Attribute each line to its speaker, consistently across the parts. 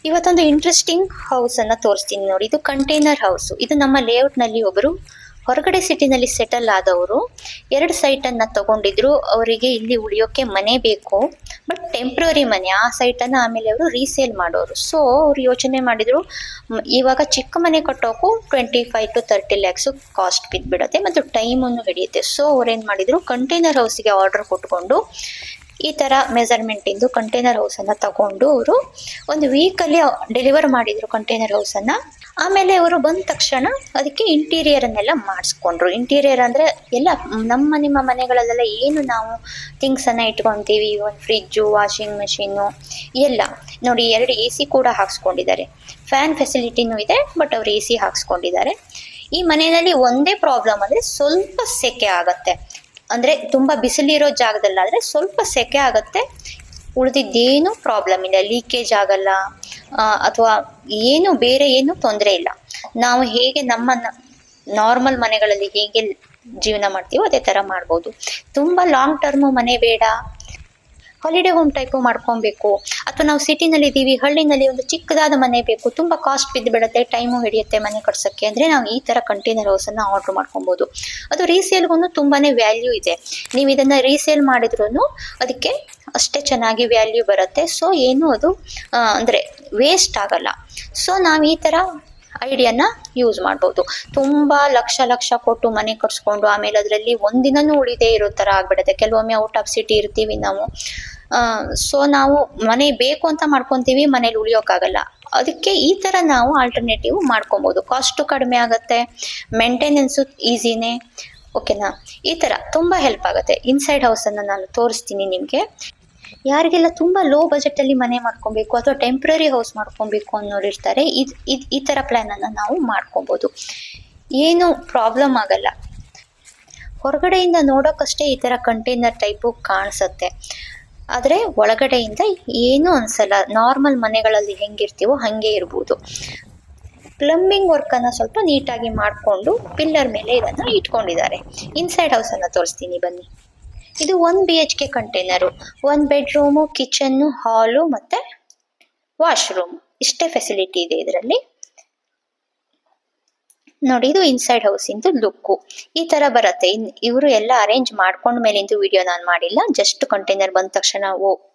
Speaker 1: ಇವತ್ತೊಂದು interesting house ಅನ್ನ ತೋರಿಸ್ತೀನಿ ನೋಡಿ. ಇದು ಕಂಟೈನರ್ ಹೌಸ್. ಇದು ನಮ್ಮ ಲೇಔಟ್ ನಲ್ಲಿ ಒಬ್ಬರು ಹೊರಗಡೆ ಸಿಟಿನಲ್ಲಿ ಸೆಟಲ್ ಆದವರು 2 ಸೈಟ್ ಅನ್ನ ತಗೊಂಡಿದ್ರು. ಅವರಿಗೆ ಇಲ್ಲಿ ಉಳಿಯೋಕೆ ಮನೆ ಬೇಕು, ಬಟ್ ಟೆಂಪ್ರರಿ ಮನೆ. ಆ ಸೈಟ್ ಅನ್ನ ಆಮೇಲೆ ಅವರು ರೀಸೇಲ್ ಮಾಡೋರು. ಸೊ ಅವ್ರು ಯೋಚನೆ ಮಾಡಿದ್ರು, ಇವಾಗ ಚಿಕ್ಕ ಮನೆ ಕಟ್ಟೋಕು 25 to 30 lakhs ಕಾಸ್ಟ್ ಬಿದ್ಬಿಡತ್ತೆ ಮತ್ತು ಟೈಮ್ ಅನ್ನು ಹಿಡಿಯುತ್ತೆ. ಸೊ ಅವ್ರೇನ್ ಮಾಡಿದ್ರು, ಕಂಟೈನರ್ ಹೌಸ್ಗೆ ಆರ್ಡರ್ ಕೊಟ್ಕೊಂಡು ಈ ತರ ಮೆಜರ್ಮೆಂಟ್ ಇಂದು ಕಂಟೈನರ್ ಹೌಸ್ ಅನ್ನ ತಗೊಂಡು ಅವರು ಒಂದು ವೀಕಲ್ಲಿ ಡೆಲಿವರ್ ಮಾಡಿದ್ರು ಕಂಟೈನರ್ ಹೌಸ್ ಅನ್ನ. ಆಮೇಲೆ ಅವರು ಬಂದ ತಕ್ಷಣ ಅದಕ್ಕೆ ಇಂಟೀರಿಯರ್ ಅನ್ನೆಲ್ಲ ಮಾಡಿಸ್ಕೊಂಡ್ರು. ಇಂಟೀರಿಯರ್ ಅಂದ್ರೆ ಎಲ್ಲ ನಿಮ್ಮ ಮನೆಗಳಲ್ಲೆಲ್ಲ ಏನು ನಾವು ಥಿಂಗ್ಸ್ ಅನ್ನ ಇಟ್ಕೊಂತೀವಿ, ಒಂದು ಫ್ರಿಜ್ಜು, ವಾಷಿಂಗ್ ಮೆಷಿನ್ನು ಎಲ್ಲ ನೋಡಿ. 2 AC ಕೂಡ ಹಾಕ್ಸ್ಕೊಂಡಿದ್ದಾರೆ. ಫ್ಯಾನ್ ಫೆಸಿಲಿಟಿನೂ ಇದೆ, ಬಟ್ ಅವ್ರು AC ಹಾಕ್ಸ್ಕೊಂಡಿದ್ದಾರೆ. ಈ ಮನೆಯಲ್ಲಿ ಒಂದೇ ಪ್ರಾಬ್ಲಮ್ ಅಂದ್ರೆ ಸ್ವಲ್ಪ ಸೆಕೆ ಆಗತ್ತೆ. ಅಂದ್ರೆ ತುಂಬಾ ಬಿಸಿಲಿರೋ ಜಾಗದಲ್ಲಾದ್ರೆ ಸ್ವಲ್ಪ ಸೆಕೆ ಆಗತ್ತೆ. ಉಳಿದಿದ್ದೇನು ಪ್ರಾಬ್ಲಮ್ ಇಲ್ಲ, ಲೀಕೇಜ್ ಆಗಲ್ಲ ಅಥವಾ ಏನು ಬೇರೆ ಏನು ತೊಂದರೆ ಇಲ್ಲ. ನಾವು ಹೇಗೆ ನಮ್ಮ ನಾರ್ಮಲ್ ಮನೆಗಳಲ್ಲಿ ಹೇಗೆ ಜೀವನ ಮಾಡ್ತೀವೋ ಅದೇ ತರ ಮಾಡ್ಬೋದು. ತುಂಬಾ ಲಾಂಗ್ ಟರ್ಮ್ ಮನೆ ಬೇಡ, ಹಾಲಿಡೇ ಹೋಮ್ ಟೈಪು ಮಾಡ್ಕೊಬೇಕು. ಅಥವಾ ನಾವು ಸಿಟಿನಲ್ಲಿ ಇದ್ದೀವಿ, ಹಳ್ಳಿನಲ್ಲಿ ಒಂದು ಚಿಕ್ಕದಾದ ಮನೆ ಬೇಕು, ತುಂಬಾ ಕಾಸ್ಟ್ ಬಿದ್ದು ಬಿಡುತ್ತೆ, ಟೈಮು ಹಿಡಿಯುತ್ತೆ ಮನೆ ಕಟ್ಸಕ್ಕೆ ಅಂದ್ರೆ ನಾವು ಈ ತರ ಕಂಟೈನರ್ ಹೌಸ್ ಅನ್ನ ಆರ್ಡರ್ ಮಾಡ್ಕೊಬಹುದು. ಅದು ರೀಸೇಲ್ಗೂ ತುಂಬಾನೇ ವ್ಯಾಲ್ಯೂ ಇದೆ. ನೀವು ಇದನ್ನ ರೀಸೇಲ್ ಮಾಡಿದ್ರು ಅದಕ್ಕೆ ಅಷ್ಟೇ ಚೆನ್ನಾಗಿ ವ್ಯಾಲ್ಯೂ ಬರುತ್ತೆ. ಸೊ ಏನು ಅದು ಅಂದ್ರೆ ವೇಸ್ಟ್ ಆಗಲ್ಲ. ಸೊ ನಾವು ಈ ತರ ಐಡಿಯಾನ ಯೂಸ್ ಮಾಡ್ಬೋದು. ತುಂಬಾ ಲಕ್ಷ ಕೊಟ್ಟು ಮನೆ ಕಟ್ಸ್ಕೊಂಡು ಆಮೇಲೆ ಅದರಲ್ಲಿ ಒಂದಿನನೂ ಉಳಿದೇ ಇರೋ ತರ ಆಗ್ಬಿಡುತ್ತೆ. ಕೆಲವೊಮ್ಮೆ ಔಟ್ ಆಫ್ ಸಿಟಿ ಇರ್ತೀವಿ ನಾವು. ಸೊ ನಾವು ಮನೆ ಬೇಕು ಅಂತ ಮಾಡ್ಕೊಂತೀವಿ, ಮನೇಲಿ ಉಳಿಯೋಕ್ಕಾಗಲ್ಲ. ಅದಕ್ಕೆ ಈ ತರ ನಾವು ಆಲ್ಟರ್ನೇಟಿವ್ ಮಾಡ್ಕೊಬಹುದು. ಕಾಸ್ಟು ಕಡಿಮೆ ಆಗತ್ತೆ, ಮೇಂಟೆನೆನ್ಸು ಈಸಿನೇ. ಓಕೆನಾ? ಈ ತರ ತುಂಬಾ ಹೆಲ್ಪ್ ಆಗುತ್ತೆ. ಇನ್ಸೈಡ್ ಹೌಸ್ ಅನ್ನ ನಾನು ತೋರಿಸ್ತೀನಿ ನಿಮ್ಗೆ. ಯಾರಿಗೆಲ್ಲ ತುಂಬಾ ಲೋ ಬಜೆಟ್ ಅಲ್ಲಿ ಮನೆ ಮಾಡ್ಕೊಬೇಕು ಅಥವಾ ಟೆಂಪ್ರರಿ ಹೌಸ್ ಮಾಡ್ಕೊಬೇಕು ಅನ್ನೋರಿರ್ತಾರೆ, ಈ ತರ ಪ್ಲಾನ್ ಅನ್ನ ನಾವು ಮಾಡ್ಕೊಬಹುದು. ಏನು ಪ್ರಾಬ್ಲಮ್ ಆಗಲ್ಲ. ಹೊರಗಡೆಯಿಂದ ನೋಡೋಕಷ್ಟೇ ಈ ತರ ಕಂಟೈನರ್ ಟೈಪು ಕಾಣಿಸುತ್ತೆ, ಆದ್ರೆ ಒಳಗಡೆಯಿಂದ ಏನು ಅನ್ಸಲ್ಲ. ನಾರ್ಮಲ್ ಮನೆಗಳಲ್ಲಿ ಹೆಂಗಿರ್ತೀವೋ ಹಂಗೆ ಇರ್ಬೋದು. ಪ್ಲಂಬಿಂಗ್ ವರ್ಕ್ ಅನ್ನ ಸ್ವಲ್ಪ ನೀಟಾಗಿ ಮಾಡ್ಕೊಂಡು ಪಿಲ್ಲರ್ ಮೇಲೆ ಇದನ್ನ ಇಟ್ಕೊಂಡಿದ್ದಾರೆ. ಇನ್ಸೈಡ್ ಹೌಸ್ ಅನ್ನ ತೋರಿಸ್ತೀನಿ ಬನ್ನಿ. ಇದು 1 BHK ಕಂಟೈನರು. 1 ಬೆಡ್ರೂಮು, ಕಿಚನ್ನು, ಹಾಲು ಮತ್ತೆ ವಾಶ್ರೂಮ್, ಇಷ್ಟೇ ಫೆಸಿಲಿಟಿ ಇದೆ ಇದರಲ್ಲಿ. ನೋಡಿ, ಇದು ಇನ್ಸೈಡ್ ಹೌಸ್ ಇಂದು ಲುಕ್ಕು ಈ ತರ ಬರುತ್ತೆ. ಇವರು ಎಲ್ಲ ಅರೇಂಜ್ ಮಾಡ್ಕೊಂಡ ಮೇಲಿಂದು ವಿಡಿಯೋ ನಾನು ಮಾಡಿಲ್ಲ. ಜಸ್ಟ್ ಕಂಟೈನರ್ ಬಂದ ತಕ್ಷಣ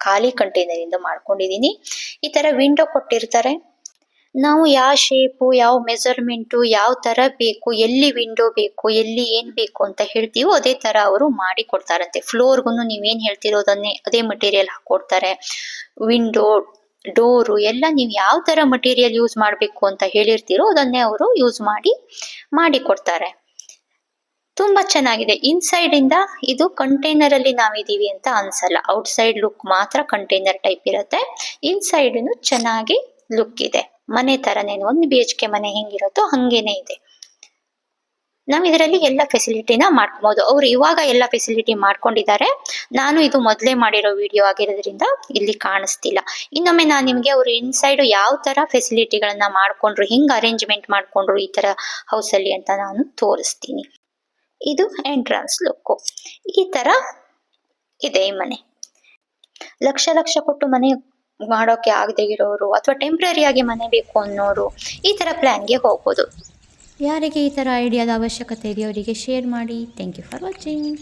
Speaker 1: ಖಾಲಿ ಕಂಟೈನರ್ ಇಂದ ಮಾಡ್ಕೊಂಡಿದೀನಿ. ಈ ತರ ವಿಂಡೋ ಕೊಟ್ಟಿರ್ತಾರೆ. ನಾವು ಯಾವ ಶೇಪು, ಯಾವ ಮೆಜರ್ಮೆಂಟು, ಯಾವ ತರ ಬೇಕು, ಎಲ್ಲಿ ವಿಂಡೋ ಬೇಕು, ಎಲ್ಲಿ ಏನ್ ಬೇಕು ಅಂತ ಹೇಳ್ತೀವೋ ಅದೇ ತರ ಅವರು ಮಾಡಿ ಕೊಡ್ತಾರಂತೆ. ಫ್ಲೋರ್ಗು ನೀವೇನ್ ಹೇಳ್ತಿರೋ ಅದೇ ಮಟೀರಿಯಲ್ ಹಾಕೊಡ್ತಾರೆ. ವಿಂಡೋ, ಡೋರು ಎಲ್ಲ ನೀವು ಯಾವ ತರ ಮಟೀರಿಯಲ್ ಯೂಸ್ ಮಾಡ್ಬೇಕು ಅಂತ ಹೇಳಿರ್ತೀರೋ ಅದನ್ನೇ ಅವರು ಯೂಸ್ ಮಾಡಿ ಕೊಡ್ತಾರೆ. ತುಂಬಾ ಚೆನ್ನಾಗಿದೆ. ಇನ್ಸೈಡ್ ಇಂದ ಇದು ಕಂಟೈನರ್ ಅಲ್ಲಿ ನಾವಿದೀವಿ ಅಂತ ಅನ್ಸಲ್ಲ. ಔಟ್ಸೈಡ್ ಲುಕ್ ಮಾತ್ರ ಕಂಟೈನರ್ ಟೈಪ್ ಇರುತ್ತೆ. ಇನ್ಸೈಡ್ ಚೆನ್ನಾಗಿ ಲುಕ್ ಇದೆ. ಮನೆ ತರನೇ 1 BHK ಮನೆ ಹೆಂಗಿರುತ್ತೋ ಹಂಗೇನೆ ಇದೆ. ನಾವ್ ಇದರಲ್ಲಿ ಎಲ್ಲ ಫೆಸಿಲಿಟಿನ ಮಾಡ್ಕೊಬಹುದು. ಅವ್ರು ಇವಾಗ ಎಲ್ಲ ಫೆಸಿಲಿಟಿ ಮಾಡ್ಕೊಂಡಿದ್ದಾರೆ. ನಾನು ಇದು ಮೊದಲೇ ಮಾಡಿರೋ ವಿಡಿಯೋ ಆಗಿರೋದ್ರಿಂದ ಇಲ್ಲಿ ಕಾಣಿಸ್ತಿಲ್ಲ. ಇನ್ನೊಮ್ಮೆ ನಾನು ನಿಮ್ಗೆ ಅವ್ರು ಇನ್ಸೈಡ್ ಯಾವ ತರ ಫೆಸಿಲಿಟಿಗಳನ್ನ ಮಾಡ್ಕೊಂಡ್ರು, ಹೆಂಗ್ ಅರೇಂಜ್ಮೆಂಟ್ ಮಾಡ್ಕೊಂಡ್ರು ಈ ತರ ಹೌಸ್ ಅಲ್ಲಿ ಅಂತ ನಾನು ತೋರಿಸ್ತೀನಿ. ಇದು ಎಂಟ್ರನ್ಸ್ ಲುಕ್. ಈ ತರ ಇದೆ ಈ ಮನೆ. ಲಕ್ಷ ಕೊಟ್ಟು ಮನೆ ಮಾಡೋಕೆ ಆಗದೆ ಇರೋರು ಅಥವಾ ಟೆಂಪ್ರರಿ ಆಗಿ ಮನೆ ಬೇಕು ಅನ್ನೋರು ಈ ತರ ಪ್ಲಾನ್ಗೆ ಹೋಗ್ಬೋದು.
Speaker 2: ಯಾರಿಗೆ ಈ ಥರ ಐಡಿಯಾದ ಅವಶ್ಯಕತೆ ಇದೆಯೋ ಅವರಿಗೆ ಶೇರ್ ಮಾಡಿ. Thank you for watching.